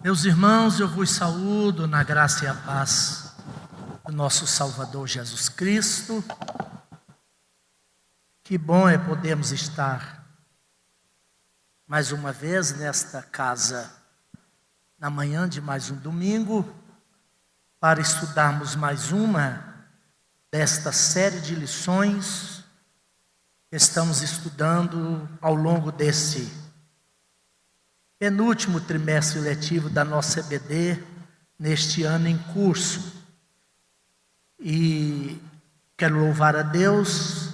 Meus irmãos, eu vos saúdo na graça e a paz do nosso Salvador Jesus Cristo. Que bom é podermos estar mais uma vez nesta casa, na manhã de mais um domingo, para estudarmos mais uma desta série de lições que estamos estudando ao longo desse penúltimo trimestre letivo da nossa EBD, neste ano em curso. E quero louvar a Deus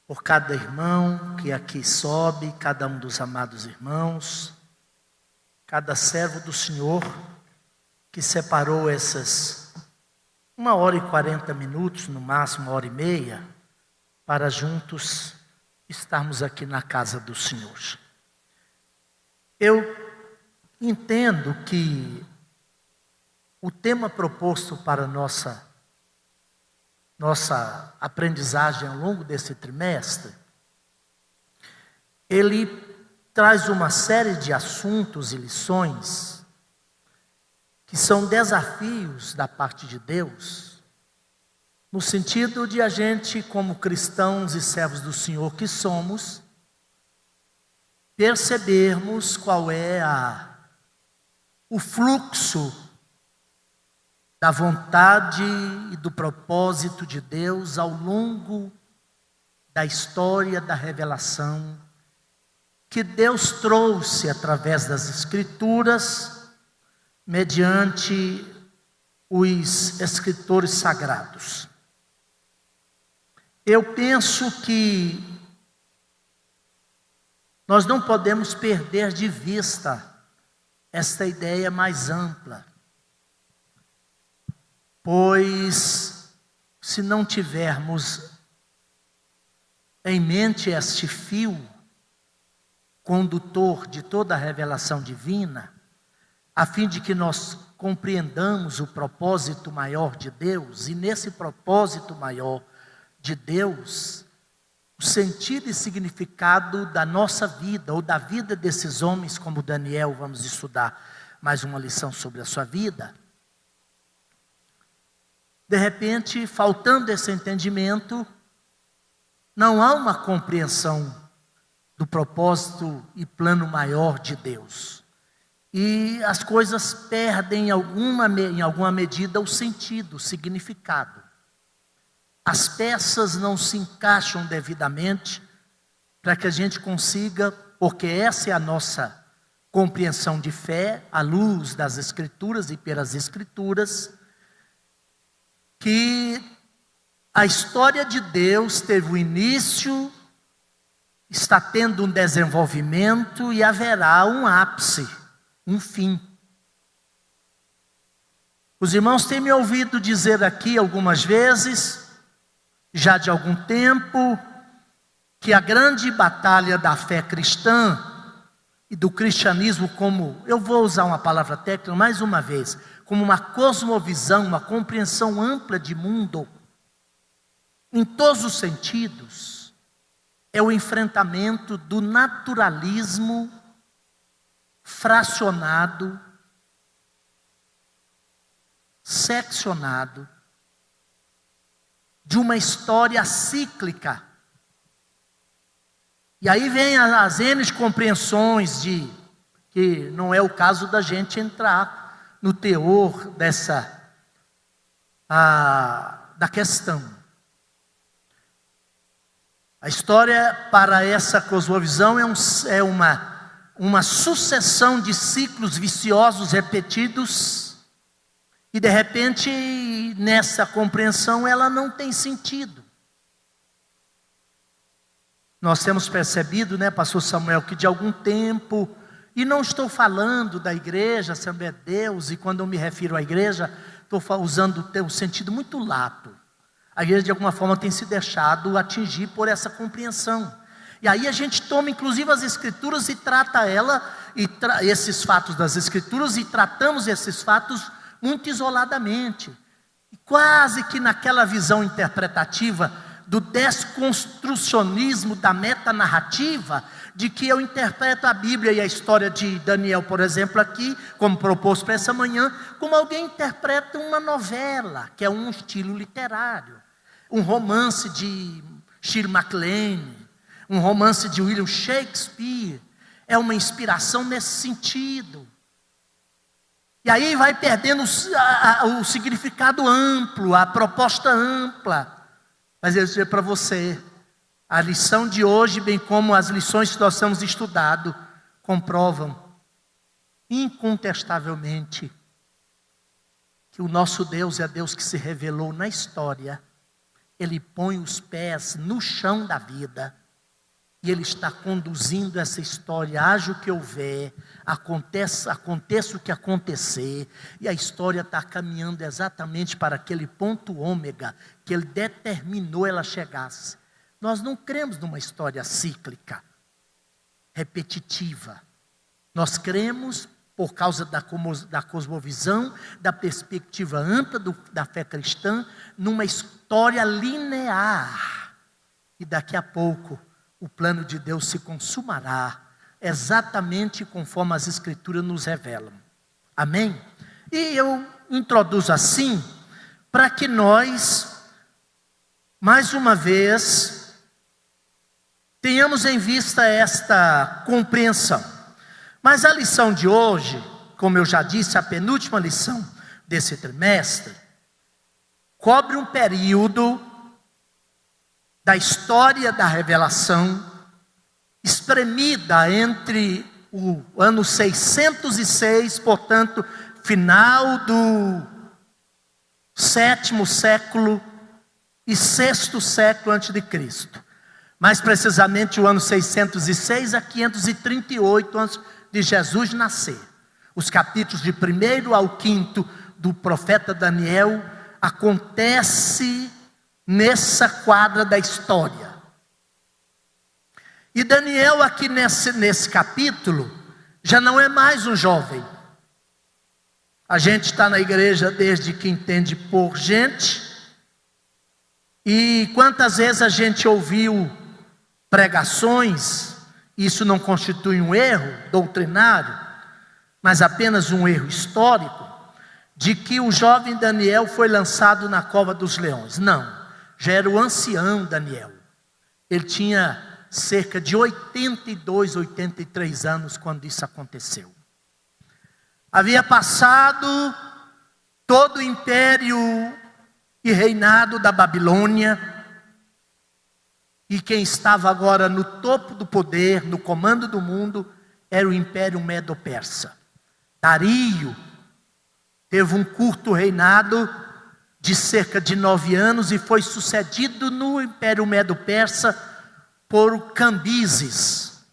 por cada irmão que aqui sobe, cada um dos amados irmãos, cada servo do Senhor que separou essas 1h40, no máximo 1h30, para juntos estarmos aqui na casa do Senhor. Eu entendo que o tema proposto para nossa aprendizagem ao longo desse trimestre, ele traz uma série de assuntos e lições que são desafios da parte de Deus, no sentido de a gente, como cristãos e servos do Senhor que somos, percebermos qual é o fluxo da vontade e do propósito de Deus ao longo da história da revelação que Deus trouxe através das Escrituras, mediante os escritores sagrados. Eu penso que nós não podemos perder de vista esta ideia mais ampla, pois se não tivermos em mente este fio condutor de toda a revelação divina, a fim de que nós compreendamos o propósito maior de Deus, e nesse propósito maior de Deus, o sentido e significado da nossa vida, ou da vida desses homens, como Daniel, vamos estudar mais uma lição sobre a sua vida. De repente, faltando esse entendimento, não há uma compreensão do propósito e plano maior de Deus. E as coisas perdem em alguma medida o sentido, o significado. As peças não se encaixam devidamente para que a gente consiga, porque essa é a nossa compreensão de fé, à luz das Escrituras e pelas Escrituras, que a história de Deus teve um início, está tendo um desenvolvimento e haverá um ápice, um fim. Os irmãos têm me ouvido dizer aqui algumas vezes, já de algum tempo, que a grande batalha da fé cristã e do cristianismo, como, eu vou usar uma palavra técnica mais uma vez, como uma cosmovisão, uma compreensão ampla de mundo, em todos os sentidos, é o enfrentamento do naturalismo fracionado, seccionado, de uma história cíclica. E aí vem as N compreensões que não é o caso da gente entrar no teor da questão. A história para essa cosmovisão é uma sucessão de ciclos viciosos repetidos, e de repente, nessa compreensão, ela não tem sentido. Nós temos percebido, pastor Samuel, que de algum tempo, e não estou falando da igreja, Assembleia de Deus, e quando eu me refiro à igreja, estou usando o sentido muito lato. A igreja de alguma forma tem se deixado atingir por essa compreensão. E aí a gente toma inclusive as Escrituras e trata esses fatos das Escrituras, e tratamos esses fatos muito isoladamente, quase que naquela visão interpretativa do desconstrucionismo da metanarrativa, de que eu interpreto a Bíblia e a história de Daniel, por exemplo, aqui, como proposto para essa manhã, como alguém interpreta uma novela, que é um estilo literário, um romance de Shirley MacLaine, um romance de William Shakespeare, é uma inspiração nesse sentido. E aí vai perdendo o significado amplo, a proposta ampla. Mas eu dizer para você, a lição de hoje, bem como as lições que nós temos estudado, comprovam incontestavelmente que o nosso Deus é Deus que se revelou na história. Ele põe os pés no chão da vida e Ele está conduzindo essa história, haja o que houver, aconteça o que acontecer, e a história está caminhando exatamente para aquele ponto ômega que Ele determinou ela chegasse. Nós não cremos numa história cíclica, repetitiva. Nós cremos, por causa da cosmovisão, da perspectiva ampla da fé cristã, numa história linear. E daqui a pouco, o plano de Deus se consumará, exatamente conforme as Escrituras nos revelam. Amém? E eu introduzo assim, para que nós, mais uma vez, tenhamos em vista esta compreensão. Mas a lição de hoje, como eu já disse, a penúltima lição desse trimestre, cobre um período da história da revelação, espremida entre o ano 606, portanto, final do 7º século e 6º século antes de Cristo. Mais precisamente o ano 606 a 538 antes de Jesus nascer. Os capítulos de 1º ao 5º do profeta Daniel acontece nessa quadra da história. E Daniel aqui nesse capítulo já não é mais um jovem. A gente está na igreja desde que entende por gente. E quantas vezes a gente ouviu pregações, isso não constitui um erro doutrinário, mas apenas um erro histórico, de que o jovem Daniel foi lançado na cova dos leões. Não. Já era o ancião Daniel. Ele tinha cerca de 82, 83 anos quando isso aconteceu. Havia passado todo o império e reinado da Babilônia, e quem estava agora no topo do poder, no comando do mundo, era o império Medo-Persa. Dario teve um curto reinado de cerca de 9 anos e foi sucedido no Império Medo-Persa por Cambises.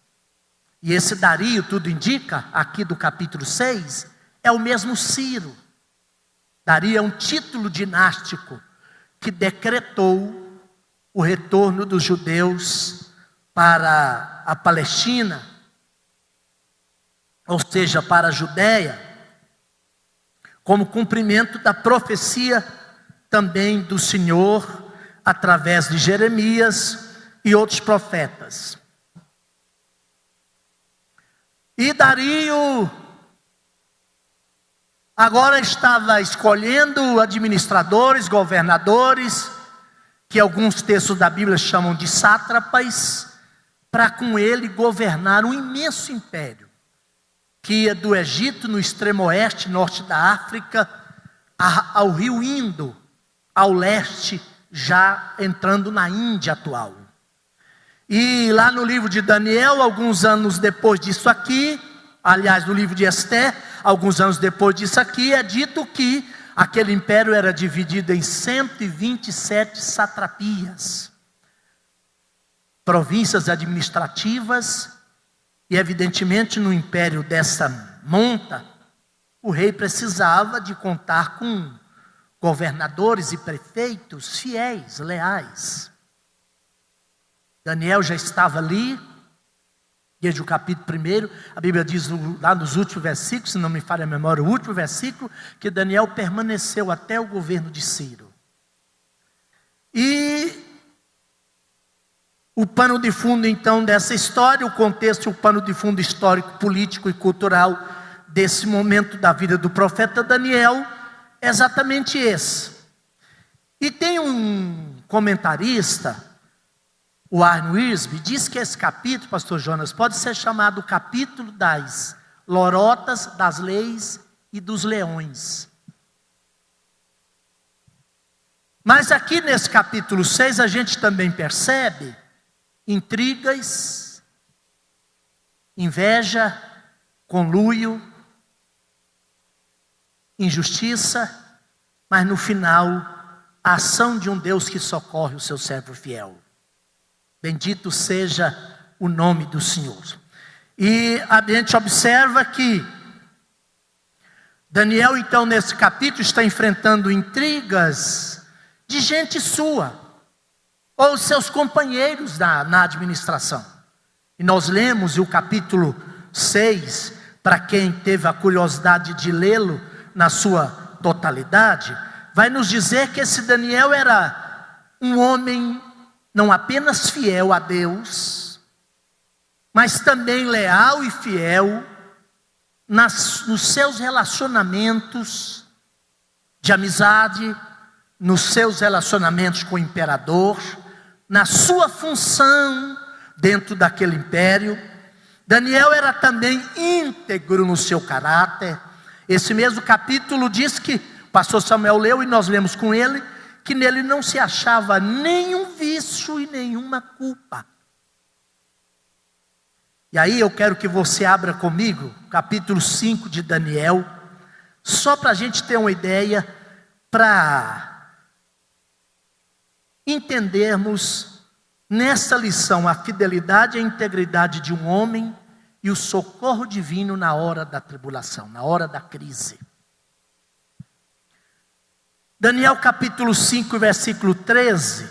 E esse Dario, tudo indica, aqui do capítulo 6, é o mesmo Ciro. Dario é um título dinástico que decretou o retorno dos judeus para a Palestina, ou seja, para a Judéia, como cumprimento da profecia também do Senhor, através de Jeremias e outros profetas. E Dario agora estava escolhendo administradores, governadores, que alguns textos da Bíblia chamam de sátrapas, para com ele governar um imenso império, que ia do Egito, no extremo oeste, norte da África, ao rio Indo, ao leste, já entrando na Índia atual. E lá no livro de Daniel, alguns anos depois disso aqui, aliás, no livro de Esther, alguns anos depois disso aqui, é dito que aquele império era dividido em 127 satrapias, províncias administrativas, e evidentemente no império dessa monta, o rei precisava de contar com governadores e prefeitos fiéis, leais. Daniel já estava ali, desde o capítulo 1, a Bíblia diz lá nos últimos versículos, se não me falha a memória, o último versículo, que Daniel permaneceu até o governo de Ciro. E O pano de fundo, então, dessa história, o contexto, o pano de fundo histórico, político e cultural desse momento da vida do profeta Daniel é exatamente esse. E tem um comentarista, o Warren Wiersbe, diz que esse capítulo, pastor Jonas, pode ser chamado o capítulo das lorotas, das leis e dos leões. Mas aqui nesse capítulo 6 a gente também percebe intrigas, inveja, conluio, injustiça, mas no final, a ação de um Deus que socorre o seu servo fiel. Bendito seja o nome do Senhor. E a gente observa que Daniel, então, nesse capítulo, está enfrentando intrigas de gente sua, ou seus companheiros na administração. E nós lemos o capítulo 6, para quem teve a curiosidade de lê-lo na sua totalidade, vai nos dizer que esse Daniel era um homem não apenas fiel a Deus, mas também leal e fiel nos seus relacionamentos de amizade, nos seus relacionamentos com o imperador, na sua função dentro daquele império. Daniel era também íntegro no seu caráter. Esse mesmo capítulo diz que o pastor Samuel leu e nós lemos com ele, que nele não se achava nenhum vício e nenhuma culpa. E aí eu quero que você abra comigo, capítulo 5 de Daniel, só para a gente ter uma ideia, para entendermos nessa lição a fidelidade e a integridade de um homem e o socorro divino na hora da tribulação, na hora da crise. Daniel capítulo 5, versículo 13,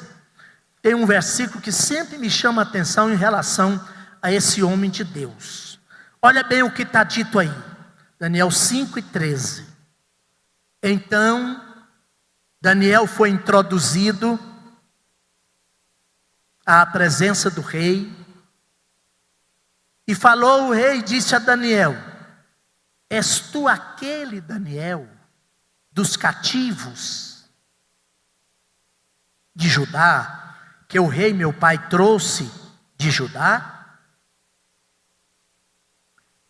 tem um versículo que sempre me chama a atenção em relação a esse homem de Deus. Olha bem o que está dito aí, Daniel 5 e 13. Então, Daniel foi introduzido à presença do rei, e falou o rei, disse a Daniel: és tu aquele Daniel dos cativos de Judá, que o rei meu pai trouxe de Judá?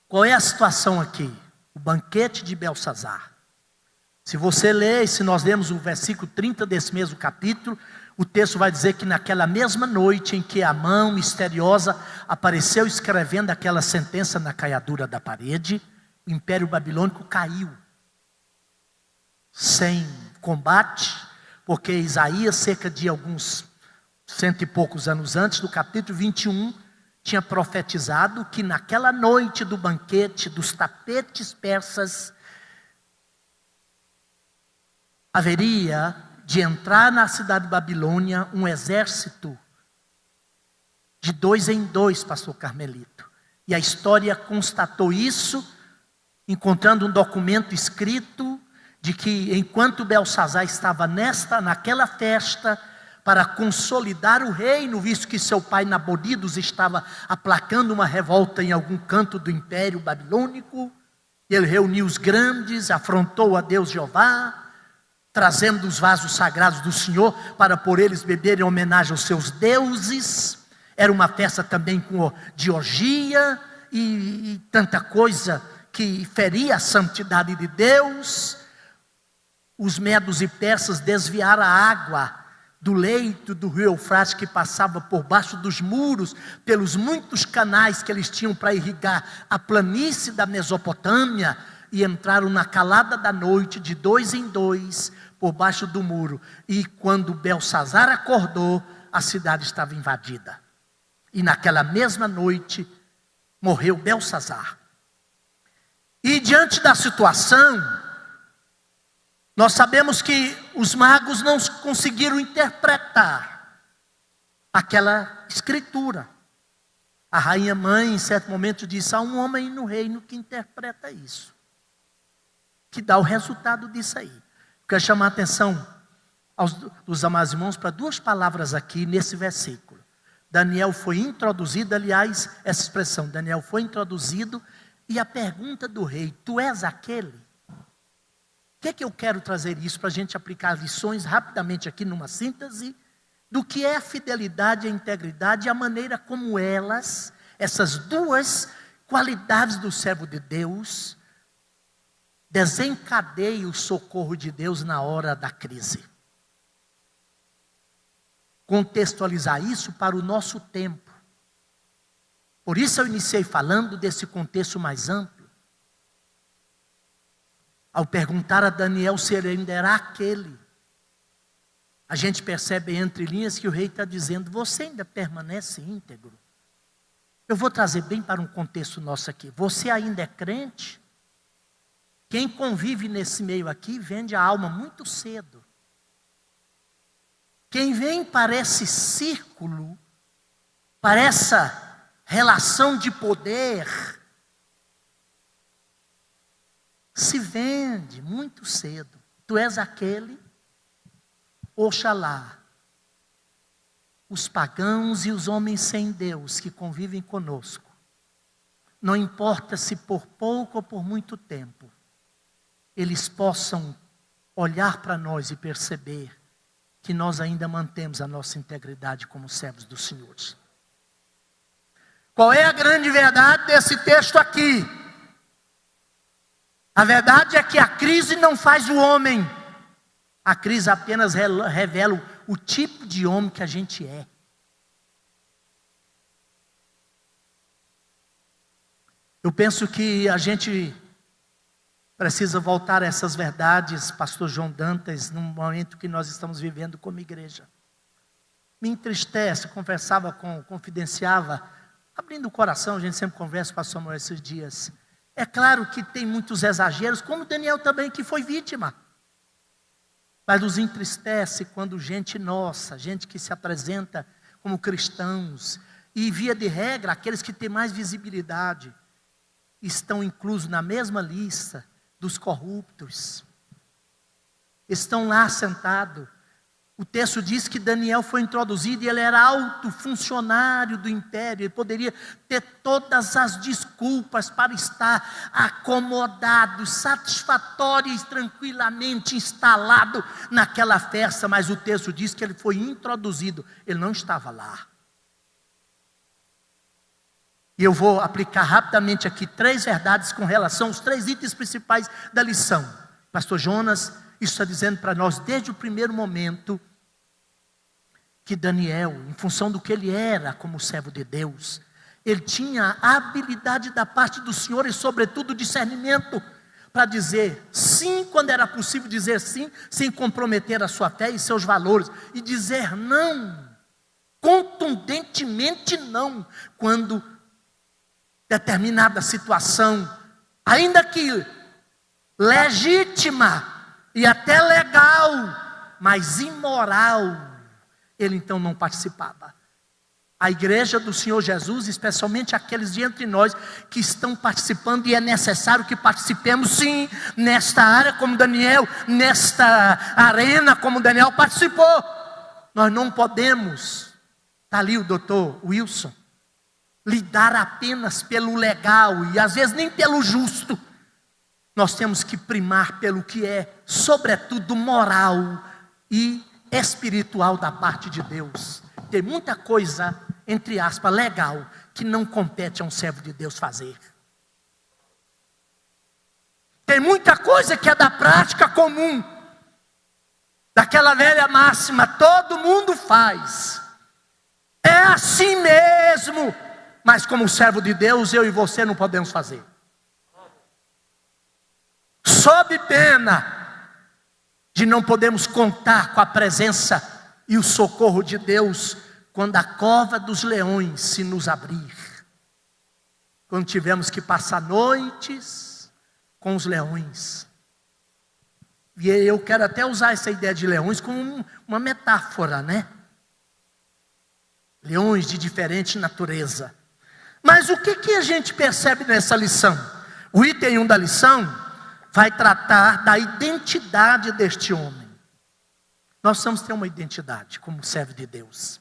Qual é a situação aqui? O banquete de Belsazar. Se você ler, se nós lemos o versículo 30 desse mesmo capítulo, o texto vai dizer que naquela mesma noite em que a mão misteriosa apareceu escrevendo aquela sentença na caiadura da parede, o Império Babilônico caiu. Sem combate, porque Isaías, cerca de alguns 100 e poucos anos antes, do capítulo 21, tinha profetizado que naquela noite do banquete, dos tapetes persas, haveria de entrar na cidade de Babilônia um exército de 2 em 2, pastor Carmelito. E a história constatou isso, encontrando um documento escrito de que enquanto Belsazar estava naquela festa, para consolidar o reino, visto que seu pai Nabonidos estava aplacando uma revolta em algum canto do Império Babilônico, ele reuniu os grandes, afrontou a Deus Jeová, trazendo os vasos sagrados do Senhor para por eles beberem em homenagem aos seus deuses. Era uma festa também de orgia e tanta coisa que feria a santidade de Deus. Os medos e persas desviaram a água do leito do rio Eufrates, que passava por baixo dos muros, pelos muitos canais que eles tinham para irrigar a planície da Mesopotâmia, e entraram na calada da noite, de 2 em 2, por baixo do muro. E quando Belsazar acordou, a cidade estava invadida. E naquela mesma noite, morreu Belsazar. E diante da situação, nós sabemos que os magos não conseguiram interpretar aquela escritura. A rainha mãe, em certo momento, disse: há um homem no reino que interpreta isso, que dá o resultado disso aí. Eu quero chamar a atenção dos amados irmãos para 2 palavras aqui nesse versículo. Daniel foi introduzido, aliás, essa expressão, Daniel foi introduzido, e a pergunta do rei, tu és aquele? O que é que eu quero trazer isso para a gente aplicar lições rapidamente aqui numa síntese do que é a fidelidade e a integridade e a maneira como elas, essas duas qualidades do servo de Deus, desencadeiam o socorro de Deus na hora da crise. Contextualizar isso para o nosso tempo. Por isso eu iniciei falando desse contexto mais amplo. Ao perguntar a Daniel se ele ainda era aquele, a gente percebe entre linhas que o rei está dizendo, você ainda permanece íntegro? Eu vou trazer bem para um contexto nosso aqui. Você ainda é crente? Quem convive nesse meio aqui vende a alma muito cedo. Quem vem para esse círculo, para essa relação de poder, se vende muito cedo. Tu és aquele, oxalá, os pagãos e os homens sem Deus que convivem conosco, não importa se por pouco ou por muito tempo, eles possam olhar para nós e perceber que nós ainda mantemos a nossa integridade como servos do Senhor. Qual é a grande verdade desse texto aqui? A verdade é que a crise não faz o homem. A crise apenas revela o tipo de homem que a gente é. Eu penso que a gente precisa voltar a essas verdades, pastor João Dantas, no momento que nós estamos vivendo como igreja. Me entristece, confidenciava, abrindo o coração, a gente sempre conversa com a Samuel esses dias. É claro que tem muitos exageros, como Daniel também, que foi vítima. Mas nos entristece quando gente nossa, gente que se apresenta como cristãos, e via de regra, aqueles que têm mais visibilidade, estão inclusos na mesma lista dos corruptos. Estão lá sentados. O texto diz que Daniel foi introduzido e ele era alto funcionário do império. Ele poderia ter todas as desculpas para estar acomodado, satisfatório e tranquilamente instalado naquela festa. Mas o texto diz que ele foi introduzido. Ele não estava lá. E eu vou aplicar rapidamente aqui 3 verdades com relação aos 3 itens principais da lição. Pastor Jonas, isso está dizendo para nós desde o primeiro momento que Daniel, em função do que ele era como servo de Deus, ele tinha a habilidade da parte do Senhor e sobretudo discernimento para dizer sim quando era possível dizer sim, sem comprometer a sua fé e seus valores, e dizer não, contundentemente não, quando determinada situação, ainda que legítima e até legal, mas imoral, ele então não participava. A igreja do Senhor Jesus, especialmente aqueles de entre nós que estão participando, e é necessário que participemos sim, nesta área como Daniel, nesta arena como Daniel participou. Nós não podemos, está ali o doutor Wilson, lidar apenas pelo legal e às vezes nem pelo justo. Nós temos que primar pelo que é, sobretudo, moral e espiritual da parte de Deus. Tem muita coisa, entre aspas, legal, que não compete a um servo de Deus fazer. Tem muita coisa que é da prática comum, daquela velha máxima, todo mundo faz. É assim mesmo. Mas como servo de Deus, eu e você não podemos fazer. Sob pena de não podermos contar com a presença e o socorro de Deus quando a cova dos leões se nos abrir. Quando tivemos que passar noites com os leões. E eu quero até usar essa ideia de leões como uma metáfora, né? Leões de diferente natureza. Mas o que a gente percebe nessa lição? O item 1 da lição vai tratar da identidade deste homem. Nós precisamos ter uma identidade como servo de Deus.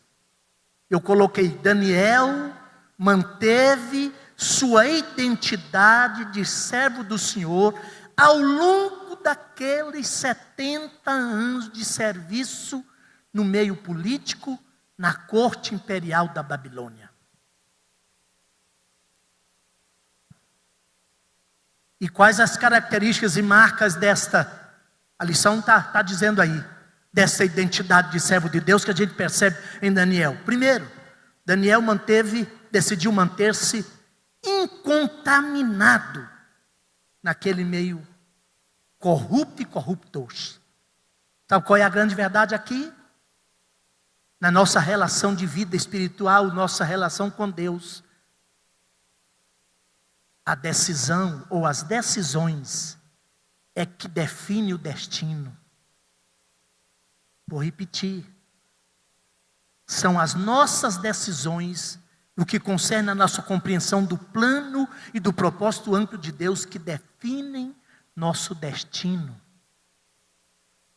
Eu coloquei: Daniel manteve sua identidade de servo do Senhor ao longo daqueles 70 anos de serviço no meio político, na corte imperial da Babilônia. E quais as características e marcas desta? A lição está dizendo aí, dessa identidade de servo de Deus que a gente percebe em Daniel. Primeiro, Daniel decidiu manter-se incontaminado naquele meio corrupto e corruptos. Sabe qual é a grande verdade aqui? Na nossa relação de vida espiritual, nossa relação com Deus, a decisão ou as decisões é que define o destino. Vou repetir. São as nossas decisões, no que concerne a nossa compreensão do plano e do propósito amplo de Deus, que definem nosso destino.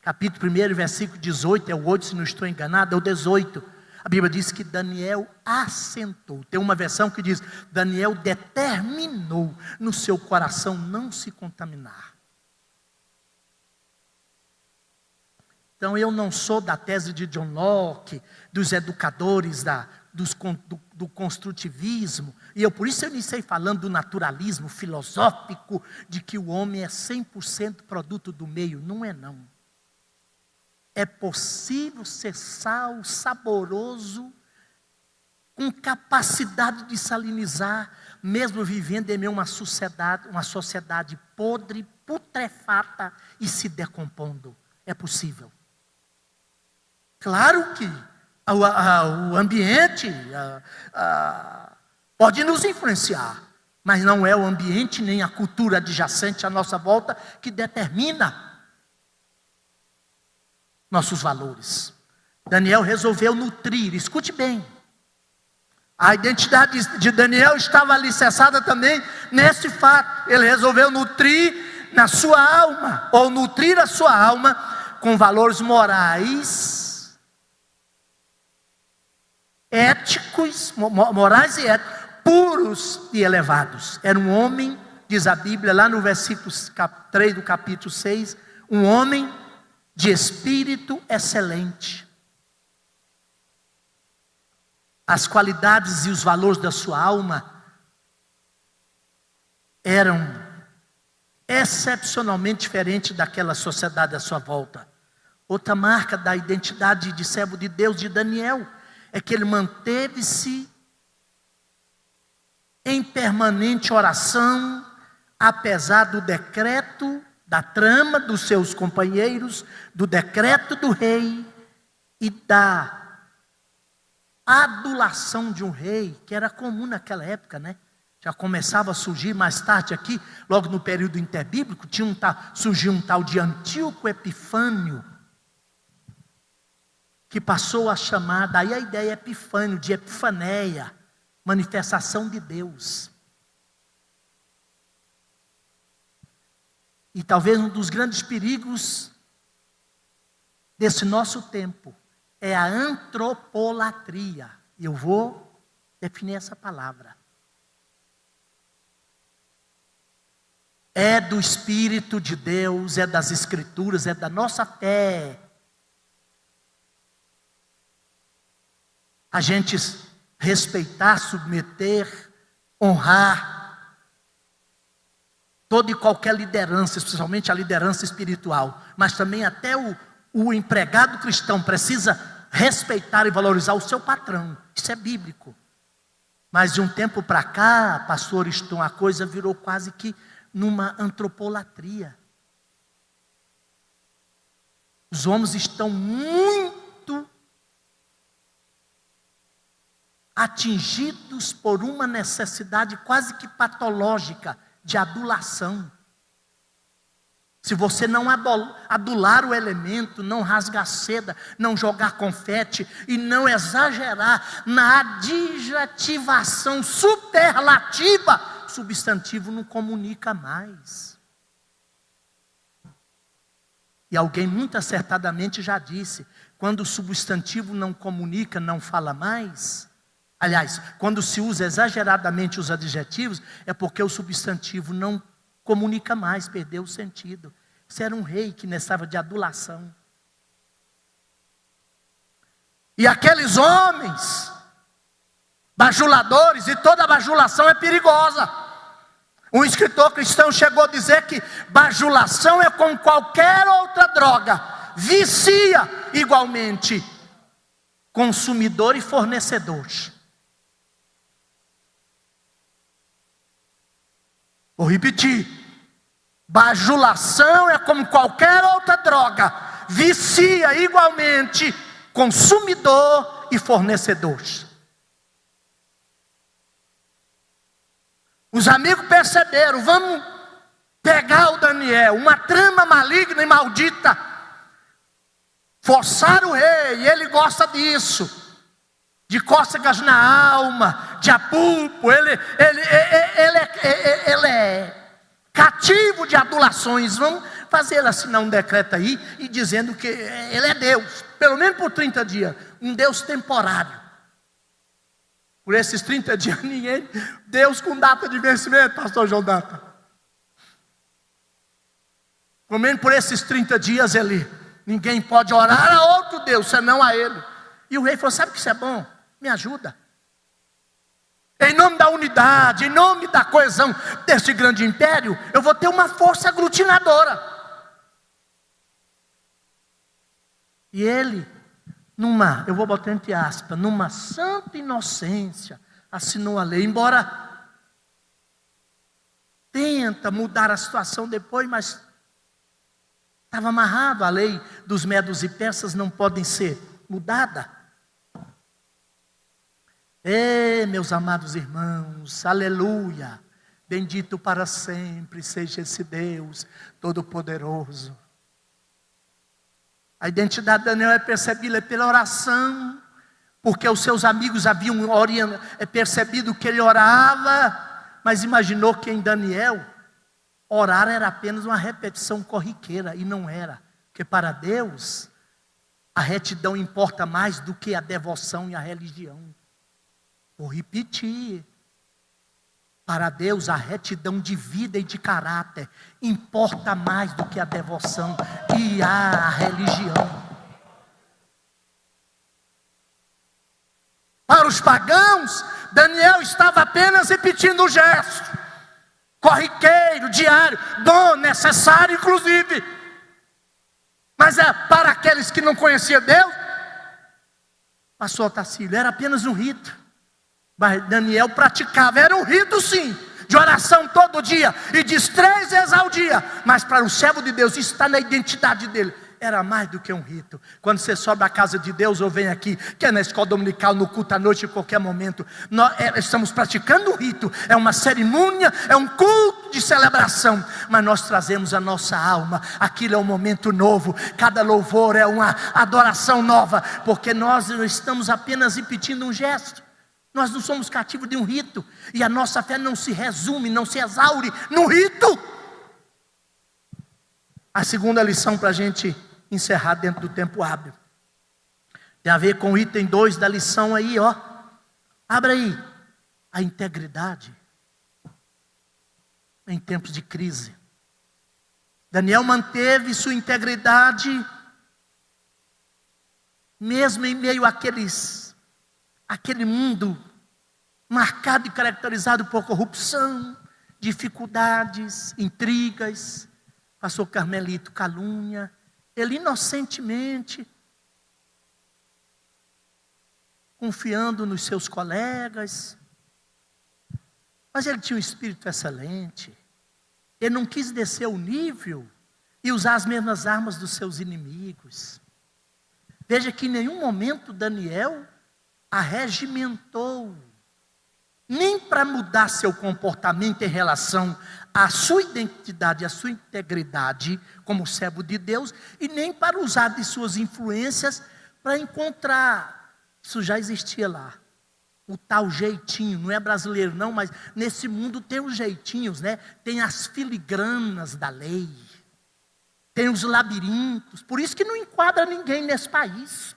Capítulo 1, versículo 18, é o 8, se não estou enganado, é o 18. A Bíblia diz que Daniel assentou. Tem uma versão que diz: Daniel determinou no seu coração não se contaminar. Então eu não sou da tese de John Locke, dos educadores do construtivismo, e por isso eu iniciei falando do naturalismo filosófico, de que o homem é 100% produto do meio. Não é não. É possível ser sal, saboroso, com capacidade de salinizar, mesmo vivendo em meio a uma sociedade podre, putrefata e se decompondo. É possível. Claro que o ambiente pode nos influenciar, mas não é o ambiente nem a cultura adjacente à nossa volta que determina nossos valores. Daniel resolveu nutrir, escute bem, a identidade de Daniel estava alicerçada também nesse fato. Ele resolveu nutrir na sua alma, ou nutrir a sua alma com valores morais, éticos, morais e éticos, puros e elevados. Era um homem, diz a Bíblia lá no versículo 3 do capítulo 6, um homem de espírito excelente. As qualidades e os valores da sua alma eram excepcionalmente diferentes daquela sociedade à sua volta. Outra marca da identidade de servo de Deus de Daniel é que ele manteve-se em permanente oração, apesar do decreto, da trama dos seus companheiros, do decreto do rei e da adulação de um rei, que era comum naquela época, né? Já começava a surgir mais tarde aqui, logo no período interbíblico, surgiu um tal de Antíoco Epifânio, que passou a chamar, daí a ideia Epifânio, de epifaneia, manifestação de Deus. E talvez um dos grandes perigos desse nosso tempo é a antropolatria. E eu vou definir essa palavra. É do Espírito de Deus, é das Escrituras, é da nossa fé. A gente respeitar, submeter, honrar toda e qualquer liderança, especialmente a liderança espiritual, mas também até o empregado cristão precisa respeitar e valorizar o seu patrão. Isso é bíblico. Mas de um tempo para cá, pastor Ston, a coisa virou quase que numa antropolatria. Os homens estão muito atingidos por uma necessidade quase que patológica de adulação. Se você não adular o elemento, não rasgar seda, não jogar confete e não exagerar na adjetivação superlativa, substantivo não comunica mais. E alguém muito acertadamente já disse: quando o substantivo não comunica, não fala mais. Aliás, quando se usa exageradamente os adjetivos, é porque o substantivo não comunica mais, perdeu o sentido. Isso era um rei que necessitava de adulação. E aqueles homens, bajuladores, e toda bajulação é perigosa. Um escritor cristão chegou a dizer que bajulação é como qualquer outra droga, vicia igualmente consumidor e fornecedor. Vou repetir: bajulação é como qualquer outra droga, vicia igualmente consumidor e fornecedor. Os amigos perceberam: vamos pegar o Daniel, uma trama maligna e maldita. Forçaram o rei, ele gosta disso. De cócegas na alma, de apulpo, ele é cativo de adulações. Vamos fazer ele assinar um decreto aí, e dizendo que ele é Deus, pelo menos por 30 dias, um Deus temporário. Por esses 30 dias, ninguém, Deus com data de vencimento, pastor João Data. Pelo menos por esses 30 dias, ninguém pode orar a outro Deus, senão a ele. E o rei falou: sabe que isso é bom? Me ajuda. Em nome da unidade, em nome da coesão deste grande império, eu vou ter uma força aglutinadora. E ele, eu vou botar entre aspas, numa santa inocência, assinou a lei. Embora tenta mudar a situação depois, mas estava amarrado. A lei dos medos e persas não podem ser mudada. Meus amados irmãos, aleluia, bendito para sempre seja esse Deus Todo-Poderoso. A identidade de Daniel é percebida pela oração, porque os seus amigos haviam percebido que ele orava, mas imaginou que em Daniel, orar era apenas uma repetição corriqueira, e não era, porque para Deus, a retidão importa mais do que a devoção e a religião. Vou repetir: para Deus a retidão de vida e de caráter importa mais do que a devoção e a religião. Para os pagãos, Daniel estava apenas repetindo o gesto corriqueiro, diário, bom, necessário inclusive. Mas para aqueles que não conheciam Deus, pastor Tacílio, era apenas um rito. Mas Daniel praticava, era um rito sim, de oração todo dia, e diz 3 vezes ao dia. Mas para o servo de Deus, isso está na identidade dele, era mais do que um rito. Quando você sobe à casa de Deus ou vem aqui, que é na escola dominical, no culto à noite, em qualquer momento, nós estamos praticando um rito, é uma cerimônia, é um culto de celebração, mas nós trazemos a nossa alma, aquilo é um momento novo, cada louvor é uma adoração nova, porque nós não estamos apenas repetindo um gesto. Nós não somos cativos de um rito, e a nossa fé não se resume, não se exaure no rito. A segunda lição para a gente encerrar dentro do tempo hábil, tem a ver com o item 2 da lição aí, ó. Abra aí. A integridade em tempos de crise. Daniel manteve sua integridade, mesmo em meio àquele mundo marcado e caracterizado por corrupção, dificuldades, intrigas, pastor Carmelito, calúnia. Ele inocentemente, confiando nos seus colegas, mas ele tinha um espírito excelente. Ele não quis descer o nível e usar as mesmas armas dos seus inimigos. Veja que em nenhum momento Daniel arregimentou, nem para mudar seu comportamento em relação à sua identidade, à sua integridade como servo de Deus, e nem para usar de suas influências para encontrar, isso já existia lá, o tal jeitinho. Não é brasileiro não, mas nesse mundo tem os jeitinhos, né? Tem as filigranas da lei. tem os labirintos, por isso que não enquadra ninguém nesse país.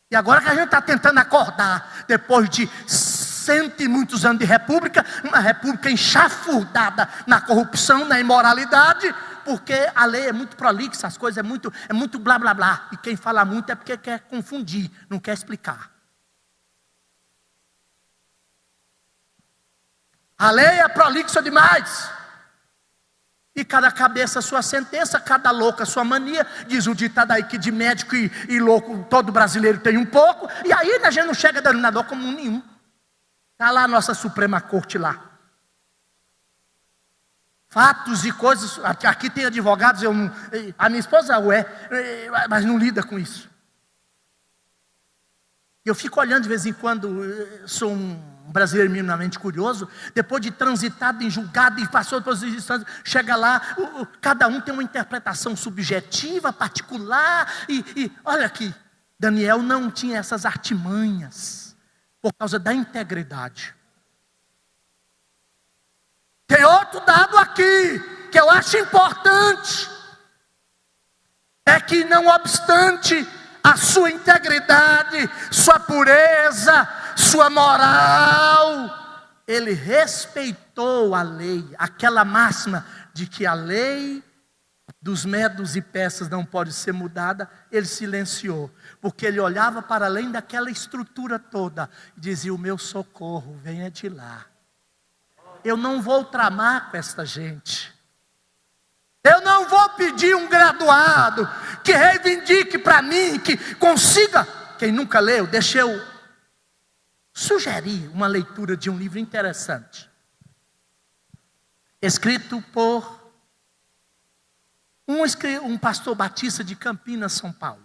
E agora que a gente está tentando acordar, depois de cento e muitos anos de república, uma república enxafurdada na corrupção, na imoralidade, porque a lei é muito prolixa, as coisas é muito blá blá blá, e quem fala muito é porque quer confundir, não quer explicar. A lei é prolixa demais. E cada cabeça a sua sentença, cada louco a sua mania. Diz o ditado aí que de médico e louco todo brasileiro tem um pouco. E aí a gente não chega a denominador comum nenhum. Está lá a nossa Suprema Corte lá. Fatos e coisas. Aqui tem advogados, a minha esposa mas não lida com isso. Eu fico olhando de vez em quando, sou um brasileiro minimamente curioso, depois de transitado em julgado e passou por todas as instâncias, chega lá, cada um tem uma interpretação subjetiva, particular, e olha aqui, Daniel não tinha essas artimanhas, por causa da integridade. Tem outro dado aqui, que eu acho importante, é que não obstante a sua integridade, sua pureza, sua moral, ele respeitou a lei, aquela máxima de que a lei dos medos e persas não pode ser mudada, ele silenciou, porque ele olhava para além daquela estrutura toda e dizia: o meu socorro venha de lá. Eu não vou tramar com esta gente. Eu não vou pedir um graduado que reivindique para mim, que consiga. Quem nunca leu, deixa eu sugerir uma leitura de um livro interessante. Escrito por um pastor batista de Campinas, São Paulo.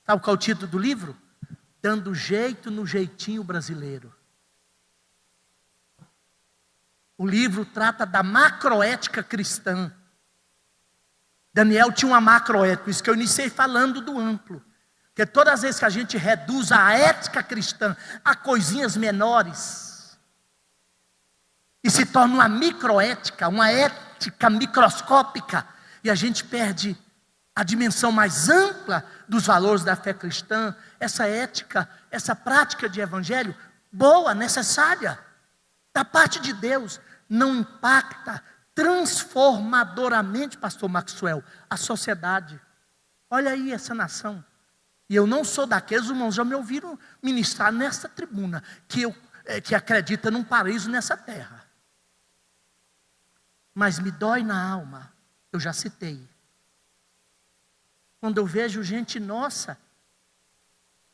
Sabe qual é o título do livro? Dando jeito no jeitinho brasileiro. O livro trata da macroética cristã. Daniel tinha uma macroética, isso que eu iniciei falando do amplo. Porque todas as vezes que a gente reduz a ética cristã a coisinhas menores, e se torna uma microética, uma ética microscópica, e a gente perde a dimensão mais ampla dos valores da fé cristã, essa ética, essa prática de evangelho, boa, necessária, da parte de Deus, não impacta transformadoramente, pastor Maxwell, a sociedade. Olha aí essa nação. E eu não sou daqueles, irmãos, já me ouviram ministrar nessa tribuna, que acredita num paraíso nessa terra. Mas me dói na alma, eu já citei. Quando eu vejo gente nossa,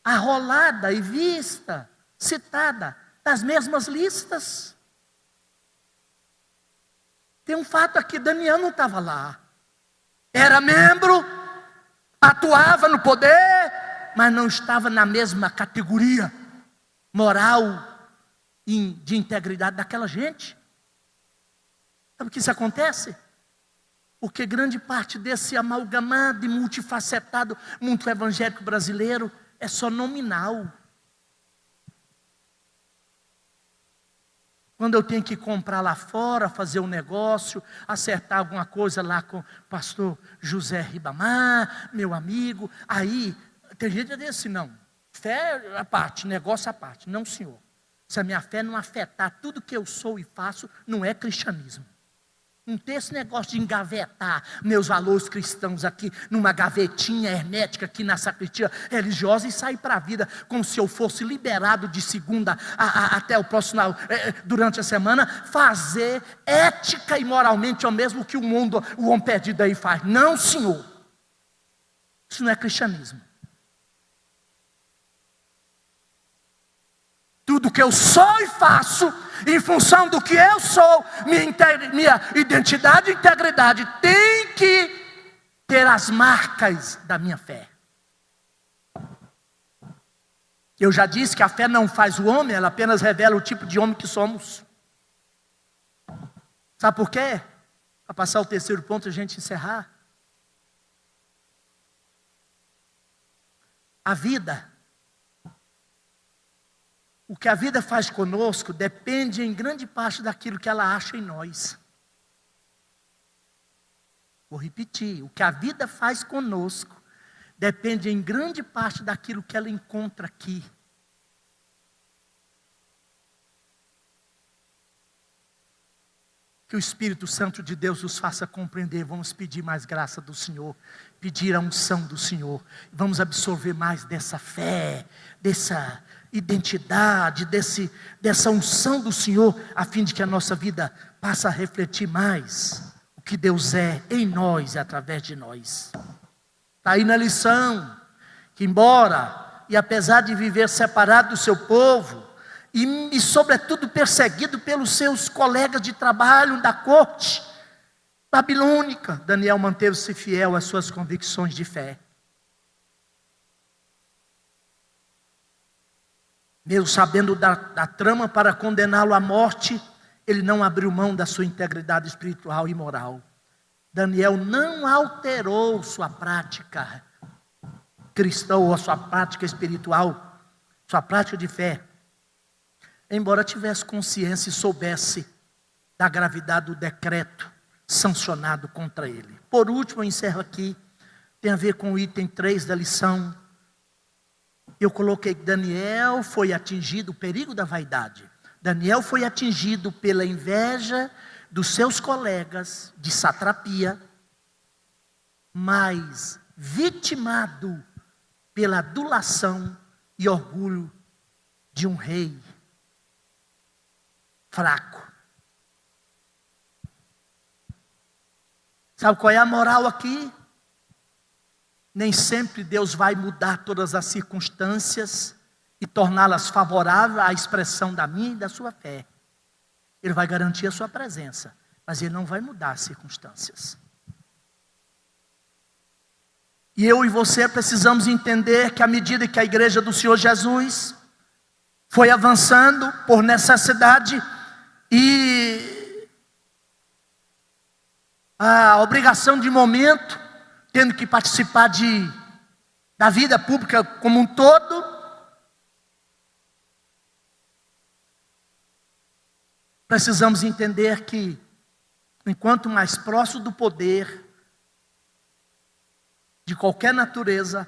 arrolada e vista, citada, das mesmas listas. Tem um fato aqui, Daniel não estava lá. Era membro, atuava no poder, mas não estava na mesma categoria moral e de integridade daquela gente. Sabe o que isso acontece? Porque grande parte desse amalgamado e multifacetado mundo evangélico brasileiro é só nominal. Quando eu tenho que comprar lá fora, fazer um negócio, acertar alguma coisa lá com o pastor José Ribamar, meu amigo, aí tem gente que diz assim: não, fé à parte, negócio à parte. Não, senhor. Se a minha fé não afetar tudo que eu sou e faço, não é cristianismo. Não tem esse negócio de engavetar meus valores cristãos aqui numa gavetinha hermética aqui na sacristia religiosa e sair para a vida como se eu fosse liberado de segunda até o próximo, durante a semana, fazer ética e moralmente o mesmo que o homem perdido aí faz. Não, senhor. Isso não é cristianismo. Tudo que eu sou e faço, em função do que eu sou, minha identidade e integridade tem que ter as marcas da minha fé. Eu já disse que a fé não faz o homem, ela apenas revela o tipo de homem que somos. Sabe por quê? Para passar o terceiro ponto e a gente encerrar. A vida, o que a vida faz conosco depende em grande parte daquilo que ela acha em nós. Vou repetir, o que a vida faz conosco depende em grande parte daquilo que ela encontra aqui. Que o Espírito Santo de Deus nos faça compreender. Vamos pedir mais graça do Senhor, pedir a unção do Senhor. Vamos absorver mais dessa fé, dessa identidade, dessa unção do Senhor, a fim de que a nossa vida passe a refletir mais o que Deus é em nós e através de nós. Está aí na lição, que embora e apesar de viver separado do seu povo, e sobretudo perseguido pelos seus colegas de trabalho da corte babilônica, Daniel manteve-se fiel às suas convicções de fé. Mesmo sabendo da trama para condená-lo à morte, ele não abriu mão da sua integridade espiritual e moral. Daniel não alterou sua prática cristã ou a sua prática espiritual, sua prática de fé. Embora tivesse consciência e soubesse da gravidade do decreto sancionado contra ele. Por último, eu encerro aqui, tem a ver com o item 3 da lição. Eu coloquei que Daniel foi atingido, o perigo da vaidade. Daniel foi atingido pela inveja dos seus colegas de satrapia, mas vitimado pela adulação e orgulho de um rei fraco. Sabe qual é a moral aqui? Nem sempre Deus vai mudar todas as circunstâncias e torná-las favoráveis à expressão da minha e da sua fé. Ele vai garantir a sua presença, mas Ele não vai mudar as circunstâncias. E eu e você precisamos entender que à medida que a igreja do Senhor Jesus foi avançando por necessidade, e a obrigação de momento, tendo que participar da vida pública como um todo, precisamos entender que, enquanto mais próximo do poder, de qualquer natureza,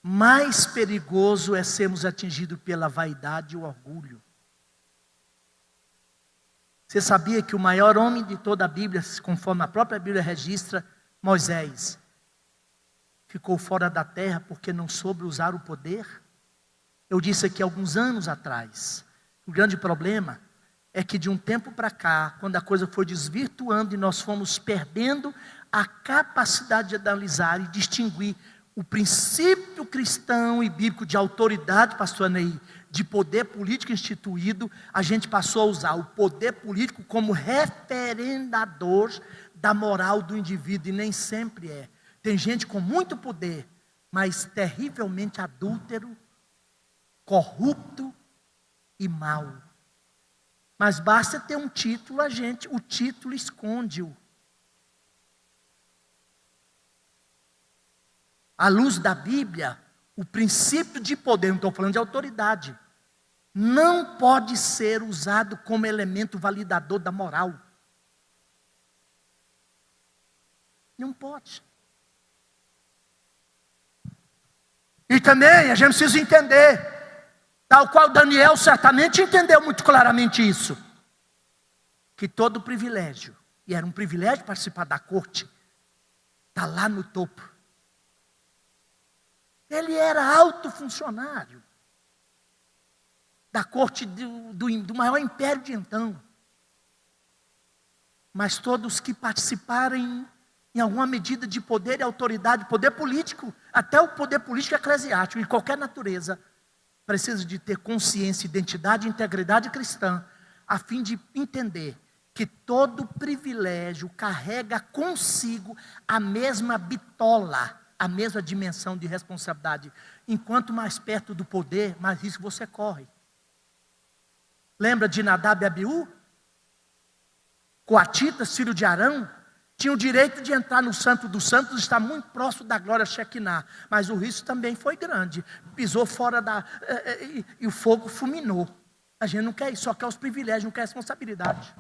mais perigoso é sermos atingidos pela vaidade e o orgulho. Você sabia que o maior homem de toda a Bíblia, conforme a própria Bíblia registra, Moisés, ficou fora da terra porque não soube usar o poder? Eu disse aqui alguns anos atrás, o grande problema é que de um tempo para cá, quando a coisa foi desvirtuando e nós fomos perdendo a capacidade de analisar e distinguir o princípio cristão e bíblico de autoridade, pastor Ney, de poder político instituído, a gente passou a usar o poder político como referendador da moral do indivíduo, e nem sempre é. Tem gente com muito poder, mas terrivelmente adúltero, corrupto e mau. Mas basta ter um título, o título esconde-o. À luz da Bíblia, o princípio de poder, não estou falando de autoridade, não pode ser usado como elemento validador da moral. Não pode. E também a gente precisa entender, tal qual Daniel certamente entendeu muito claramente isso, que todo privilégio, e era um privilégio participar da corte, está lá no topo. Ele era alto funcionário da corte do maior império de então. Mas todos que participarem em alguma medida de poder e autoridade, poder político, até o poder político eclesiástico, de qualquer natureza, precisa de ter consciência, identidade e integridade cristã, a fim de entender que todo privilégio carrega consigo a mesma bitola, a mesma dimensão de responsabilidade. Enquanto mais perto do poder, mais risco você corre. Lembra de Nadab e Abiú? Coatitas, filho de Arão, tinham o direito de entrar no Santo dos Santos, está muito próximo da glória Shekinah, mas o risco também foi grande. Pisou fora e o fogo fulminou. A gente não quer isso, só quer os privilégios, não quer a responsabilidade.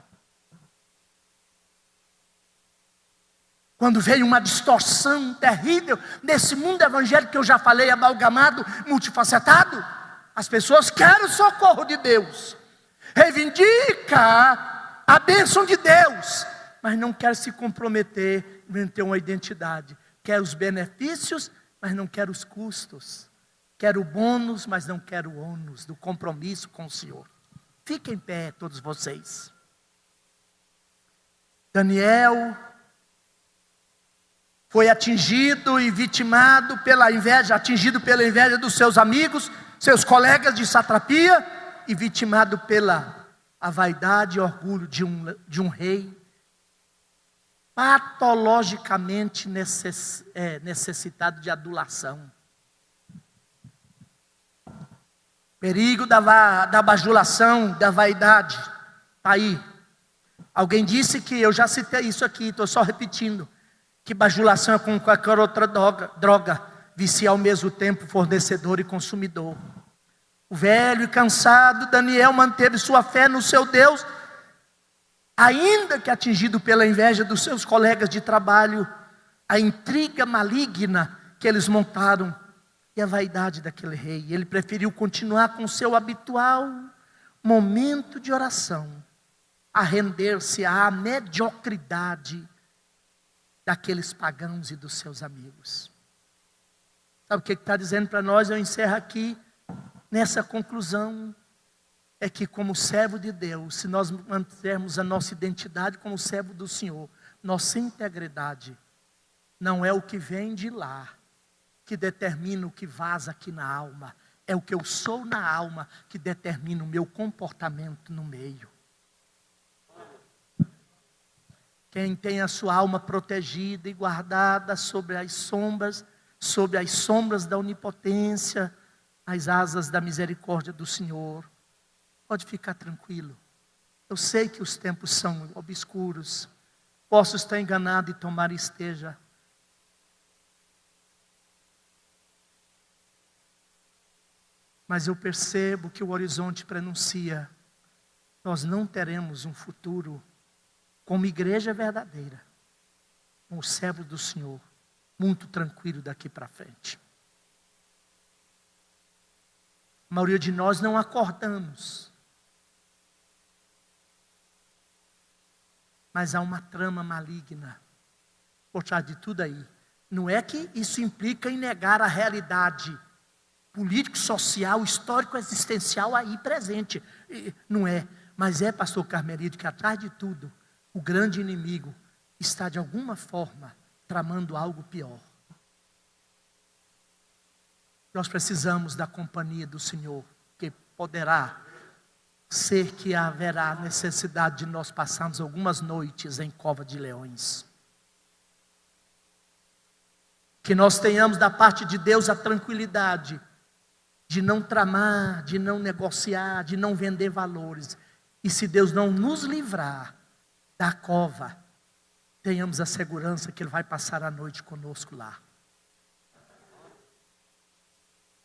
Quando veio uma distorção terrível nesse mundo evangélico que eu já falei, amalgamado, multifacetado, as pessoas querem o socorro de Deus, reivindica a bênção de Deus, mas não quer se comprometer em ter uma identidade. Quer os benefícios, mas não quer os custos. Quer o bônus, mas não quer o ônus do compromisso com o Senhor. Fiquem em pé todos vocês. Daniel foi atingido e vitimado pela inveja, atingido pela inveja dos seus amigos, seus colegas de satrapia, e vitimado pela a vaidade e orgulho de um rei patologicamente necessitado de adulação. Perigo da bajulação, da vaidade. Está aí. Alguém disse que, eu já citei isso aqui, estou só repetindo, que bajulação é como qualquer outra droga, vicia ao mesmo tempo fornecedor e consumidor. O velho e cansado Daniel manteve sua fé no seu Deus, ainda que atingido pela inveja dos seus colegas de trabalho, a intriga maligna que eles montaram e a vaidade daquele rei. Ele preferiu continuar com o seu habitual momento de oração, a render-se à mediocridade daqueles pagãos e dos seus amigos. Sabe o que está dizendo para nós? Eu encerro aqui nessa conclusão. É que como servo de Deus, se nós mantermos a nossa identidade como servo do Senhor, nossa integridade não é o que vem de lá que determina o que vaza aqui na alma, é o que eu sou na alma que determina o meu comportamento no meio. Quem tem a sua alma protegida e guardada sobre as sombras da onipotência, as asas da misericórdia do Senhor, pode ficar tranquilo. Eu sei que os tempos são obscuros, posso estar enganado e tomara esteja. Mas eu percebo que o horizonte prenuncia, nós não teremos um futuro como igreja verdadeira, com o servo do Senhor, muito tranquilo daqui para frente. A maioria de nós não acordamos, mas há uma trama maligna por trás de tudo aí. Não é que isso implica em negar a realidade político, social, histórico, existencial aí presente. Não é, mas é, pastor Carmelito, que atrás de tudo, o grande inimigo está de alguma forma tramando algo pior. Nós precisamos da companhia do Senhor, que poderá ser que haverá necessidade de nós passarmos algumas noites em cova de leões. Que nós tenhamos da parte de Deus a tranquilidade de não tramar, de não negociar, de não vender valores. E se Deus não nos livrar da cova, tenhamos a segurança que Ele vai passar a noite conosco lá.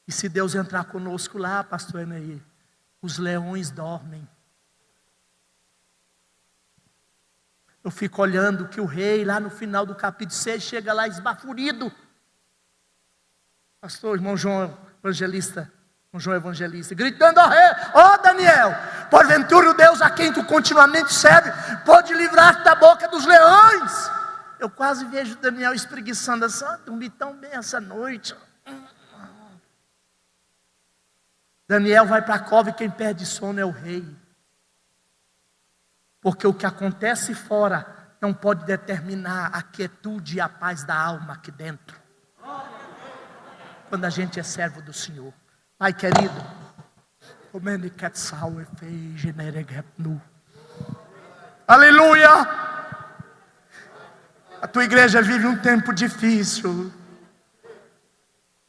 E se Deus entrar conosco lá, pastor Eneir, os leões dormem. Eu fico olhando que o rei, lá no final do capítulo 6, chega lá esbaforido. Pastor, irmão João Evangelista, gritando ao rei: ó Daniel, porventura o Deus a quem tu continuamente serve, pode livrar-te da boca dos leões. Eu quase vejo Daniel espreguiçando assim: dormi tão bem essa noite. Daniel vai para a cova e quem perde sono é o rei. Porque o que acontece fora não pode determinar a quietude e a paz da alma aqui dentro. Quando a gente é servo do Senhor. Pai querido, aleluia! A tua igreja vive um tempo difícil,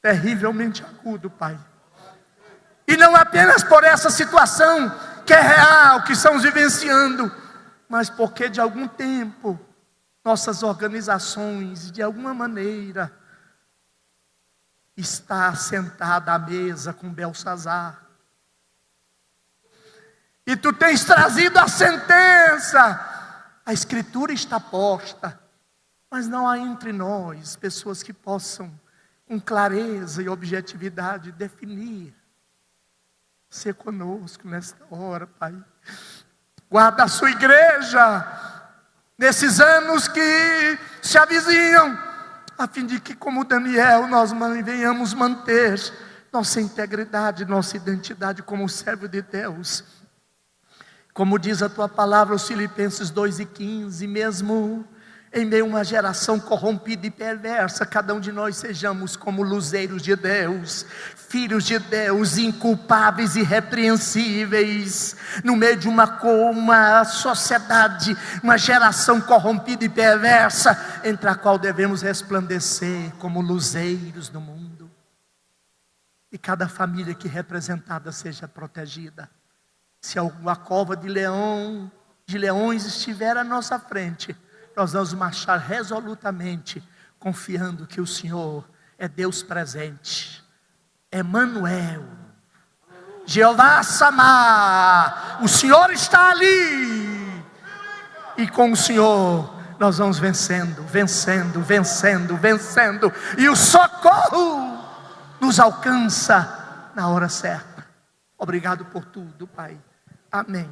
terrivelmente agudo, Pai. E não apenas por essa situação que é real, que estamos vivenciando, mas porque de algum tempo nossas organizações, de alguma maneira, está sentada à mesa com Belsazar. E tu tens trazido a sentença. A escritura está posta. Mas não há entre nós pessoas que possam, com clareza e objetividade, definir. Ser conosco nesta hora, Pai. Guarda a sua igreja nesses anos que se avizinham, a fim de que, como Daniel, nós venhamos manter nossa integridade, nossa identidade como servo de Deus. Como diz a tua palavra, os Filipenses 2:15, mesmo em meio a uma geração corrompida e perversa, cada um de nós sejamos como luzeiros de Deus, filhos de Deus, inculpáveis e irrepreensíveis, no meio de uma sociedade, uma geração corrompida e perversa, entre a qual devemos resplandecer como luzeiros no mundo. E cada família aqui representada seja protegida. Se alguma cova de leões estiver à nossa frente, nós vamos marchar resolutamente, confiando que o Senhor é Deus presente, Emanuel, Jeová Samá, o Senhor está ali, e com o Senhor nós vamos vencendo, e o socorro nos alcança na hora certa. Obrigado por tudo, Pai. Amém.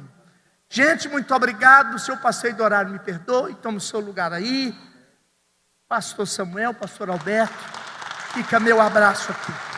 Gente, muito obrigado. Se eu passei do horário, me perdoe. Tome o seu lugar aí. Pastor Samuel, pastor Alberto. Fica meu abraço aqui.